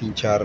3-4